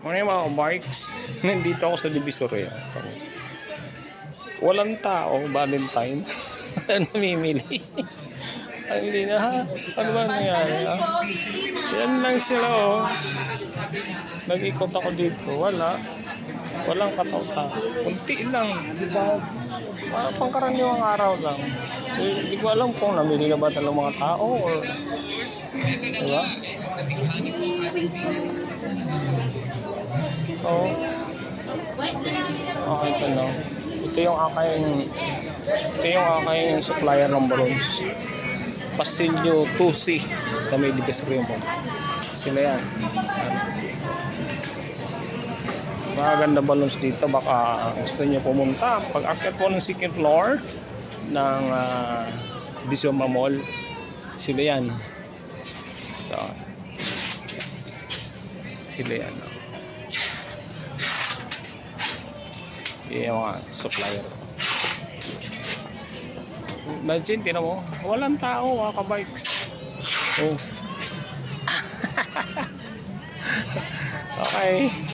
Mga bikes, nandito ako sa Divisoria. Walang tao, Valentine. Namimili. Ay, hindi na ha. Ano ba nangyari ha? Yan lang sila oh. Nag-ikot ako dito. Walang kataw-tao. Kunti lang. Pangkaraniwang araw lang. So, hindi ko alam kung namili na ba ng mga tao or diba? Oo. Okay, ito lang. Ito yung aking supplier ng balloons. Pasilyo 2C sa may Divisoria po. Sila yan. Maganda balloons dito. Baka gusto niyo pumunta. Pag-akyat po ng second floor ng Divisoria Mall. Sila yan. So, sila yan. Yung mga supplier. Imagine, tinan mo, walang tao, mga ka-bikes. Oh. Okay.